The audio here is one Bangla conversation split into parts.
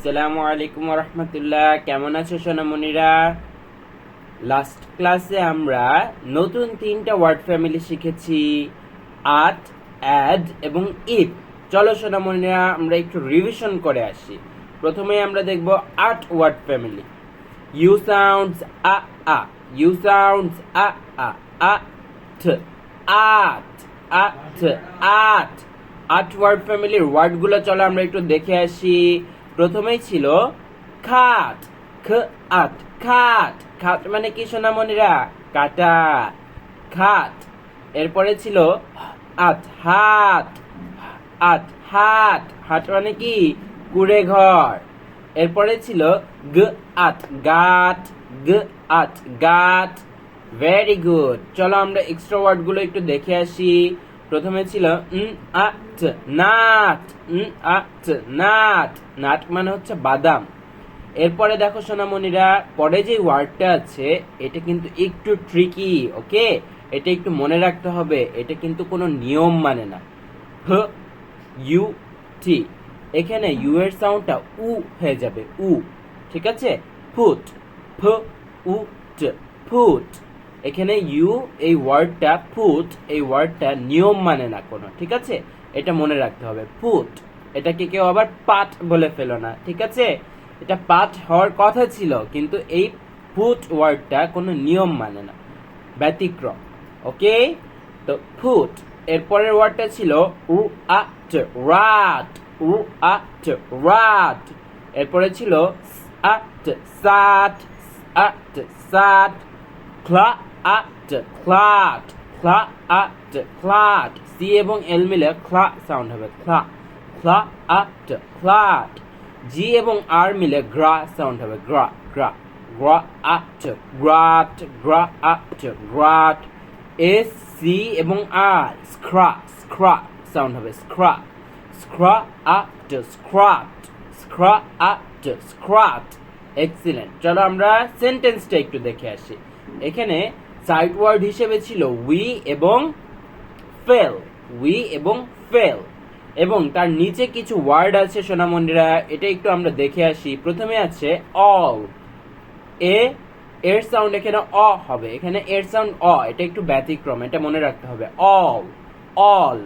আসসালামু আলাইকুম রহমতুল্লাহ। কেমন আছো সোনামণিরা? লাস্ট ক্লাসে আমরা নতুন তিনটা ওয়ার্ড ফ্যামিলি শিখেছি, আট, অ্যাড এবং ইফ। চলো সোনামণিরা আমরা একটু রিভিশন করে আসি। প্রথমে আমরা দেখব at word family. You sounds a a, you sounds a a, at, at, at, at. আট ওয়ার্ড ফ্যামিলির ওয়ার্ডগুলো চলো আমরা একটু দেখে আসি। প্রথমেই ছিল খাট, খ আট, খাট। খাট মানে কি সোনামণিরা? কাটা, খাট। এরপরে ছিল আট, হাট, আট, হাট। হাট মানে কি? কুড়ে ঘর। এরপরে ছিল গ আট, গাট, গ আট, গাট। Very good. চলো আমরা এক্সট্রা ওয়ার্ড গুলো একটু দেখে আসি। প্রথমে ছিল আট, নাট, আট, নাট। নাট মানে হচ্ছে বাদাম। এরপরে দেখো সোনামণিরা, পরে যে ওয়ার্ডটা আছে এটা কিন্তু একটু ট্রিকি, ওকে? এটা একটু মনে রাখতে হবে, এটা কিন্তু কোনো নিয়ম মানে না। ফ ইউ টি, এখানে ইউ এর সাউন্ডটা উ হয়ে যাবে, উ। ঠিক আছে? ফুট, ফ উ ট, ফুট। এখানে ইউ এই ওয়ার্ডটা, ফুট এই ওয়ার্ডটা নিয়ম মানে না কোনো, ঠিক আছে? এটা মনে রাখতে হবে, ফুট। এটাকে কেউ আবার পাট বলে ফেলো না, ঠিক আছে? এটা পাট হওয়ার কথা ছিল, কিন্তু এই ফুট ওয়ার্ডটা কোনো নিয়ম মানে না, ব্যতিক্রম। ওকে, তো ফুট। এরপরের ওয়ার্ডটা ছিল উ আট, রাট, উ আট, রাট। এরপরে ছিল আট, সাট, আট, সাট। ক্লা আট, ক্লাট, ক্লা আট, ক্লাট। সি এবং এল মিলে ক্লা সাউন্ড হবে, ক্লা, ক্লা আট, ক্লাট। জি এবং আর মিলে গ্রা সাউন্ড হবে, গ্রা, গ্রা, গ্রা আট, গ্রাট, গ্রা আট, গ্রাট। এস সি এবং আর স্ক্রা, স্ক্রা সাউন্ড হবে, স্ক্রা, স্ক্রা আট, স্ক্রাট, স্ক্রা আট, স্ক্রাট। এক্সিলেন্ট। চলো আমরা সেন্টেন্সটা একটু দেখে আসি। এখানে সাইড ওয়ার্ড হিসেবে ছিল উই এবং ফেল, উই এবং ফেল। এবং তার নিচে কিছু ওয়ার্ড আছে সোনামন্দিরা, এটা একটু আমরা দেখে আসি। প্রথমে আছে অল, এর সাউন্ড এখানে অ হবে, এখানে এর সাউন্ড অ, এটা একটু ব্যতিক্রম, এটা মনে রাখতে হবে, অল, অল।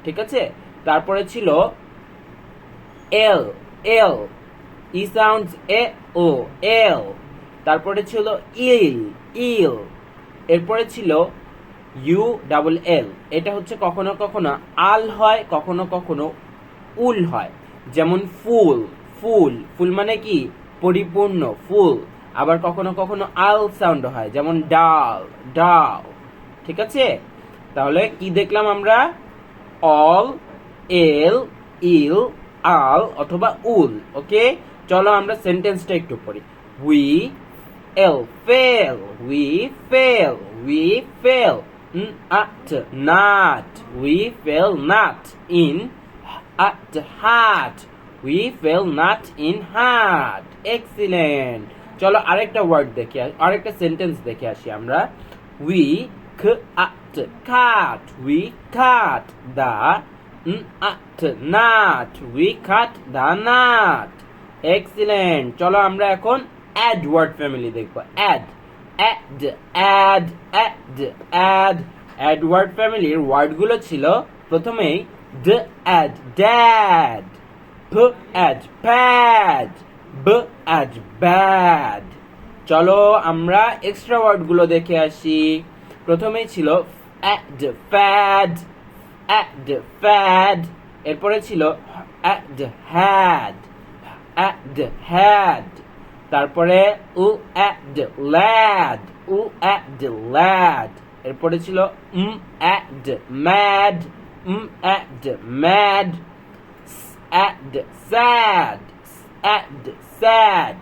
ঠিক আছে? তারপরে ছিল এল, এল, ই সাউন্ড এ ও, এল। তারপরে ছিল ইল, ইল। এরপরে ছিল ইউ ডাবল এল, এটা হচ্ছে কখনো কখনো আল হয়, কখনো কখনো উল হয়। যেমন ফুল, ফুল, ফুল মানে কি? পরিপূর্ণ, ফুল। আবার কখনো কখনো আল সাউন্ড হয়, যেমন ডাল, ডাল। ঠিক আছে? তাহলে কি দেখলাম আমরা? অল, এল, ইল, আল অথবা উল। ওকে, চলো আমরা সেন্টেন্সটা একটু পড়ি। We L fail, we fail, we fail at not, we fell not in at hat, we fell not in hat. Excellent. চলো আরেকটা ওয়ার্ড দেখে, আরেকটা সেন্টেন্স দেখে আসি আমরা। we cut, cut, we cut the at not, we cut the nut. Excellent. চলো আমরা এখন add word family দেখবো। add, add, add, add, add. add word family এর ওয়ার্ড গুলো ছিল প্রথমেই d add, dad, p add, pad, b add, bad. চলো আমরা এক্সট্রা ওয়ার্ড গুলো দেখে আসি। প্রথমেই ছিল add, fad, add, fad। এরপরে ছিল add, had, add, had। তারপরে উ অ্যাড, ল্যাড, উ অ্যাড, ল্যাড। এরপরে ছিল add, mad, add, mad. Add, sad, add, sad.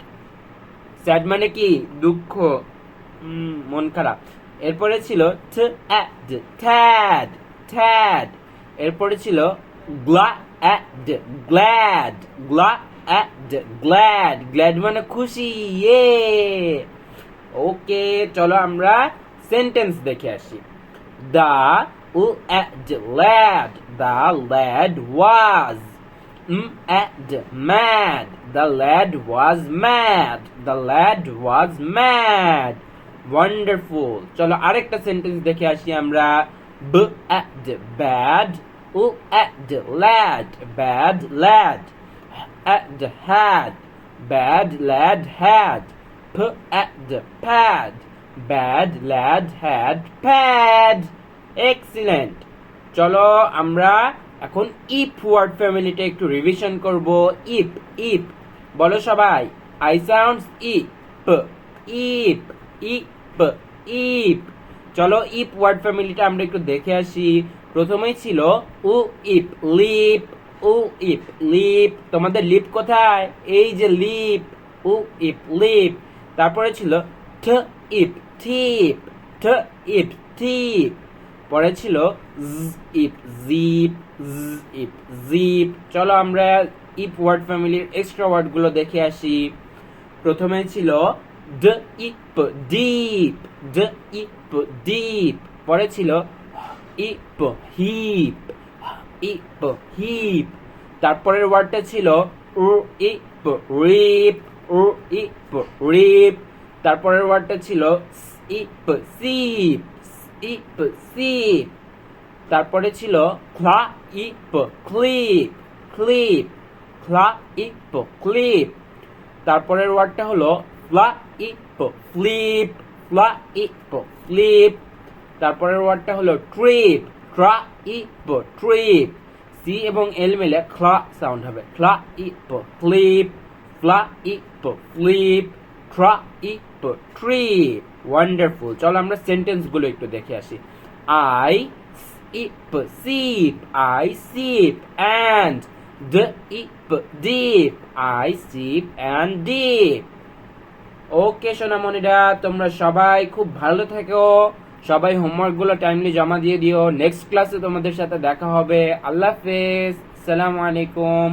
Sad মানে কি? দুঃখ, মন খারাপ। এরপরে ছিল ট অ্যাড, থ্যাড, থ্যাড। এরপরে ছিল গ্লা অ্যাড, গ্ল্যাড, গ্লা অ্যাড, গ্ল্যাড, গ্ল্যাড মানে খুশি, ইয়ে। ওকে, চলো আমরা সেন্টেন্স দেখে আসি। The lad, the lad was mad, mad. The lad was mad. The lad was mad. Wonderful. চলো আরেকটা সেন্টেন্স দেখে আসি আমরা। bad, bad. Lad, lad, bad lad. Had, bad lad had. Pad, bad lad had pad. Excellent. চলো আমরা এখন ইফ ওয়ার্ড ফ্যামিলিটা একটু রিভিশন করব। ইফ, ইফ বলো সবাই। I sounds ইপ, ইপ, ইপ, ইপ। চলো ইফ ওয়ার্ড ফ্যামিলিটা আমরা একটু দেখে আসি। প্রথমেই ছিল উ ইপ, লিপ, উ ইপ, লিপ। তোমাদের লিপ কোথায়? এই যে লিপ, উ ইপ, লিপ। তারপরে ছিল ঠ ইপ, ঠিপ, ঠ ইপ, ঠিপ। পরে ছিল ইপ, জিপ, ইপ, জিপ। চলো আমরা ইপ ওয়ার্ড ফ্যামিলির এক্সট্রা ওয়ার্ড গুলো দেখে আসি। প্রথমে ছিল ড ইপ, ডিপ, ড ইপ, ডিপ। পরে ছিল ইপ, হিপ, ইপ, হিপ। তারপরের ওয়ার্ডটা ছিল উ ইপ, রিপ, উ ইপ, রিপ। তারপরের ওয়ার্ডটা ছিল ইপ, সিপ, ইপ, সিপ। তারপরে ছিল ক্লা ইপ, ক্লিপ, ক্লিপ, ক্লা ইপ, ক্লিপ। তারপরের ওয়ার্ডটা হলো ফ্লা ইপ, ফ্লিপ, ফ্লা ইপ, ফ্লিপ। তারপরের ওয়ার্ডটা হলো ট্রিপ, ট্রা ইপ, ট্রিপ। সি এবং এল মিলে ক্লা সাউন্ড হবে। ক্লা ইপ, ক্লিপ, ফ্লা ইপ, ফ্লিপ, ট্রা ইপ, ট্রিপ। ওয়ান্ডারফুল। চলো আমরা সেন্টেন্স গুলো একটু দেখে আসি। আই ইপ, সিপ, আই সিপ অ্যান্ড ইপ, dip, I sip and dip. Okay সোনামণিরা, তোমরা সবাই খুব ভালো থেকো। সবাই হোমওয়ার্ক গুলো টাইমলি জমা দিয়ে দিও। নেক্সট ক্লাসে তোমাদের সাথে দেখা হবে। আল্লাহ হাফেজ, আসসালামু আলাইকুম।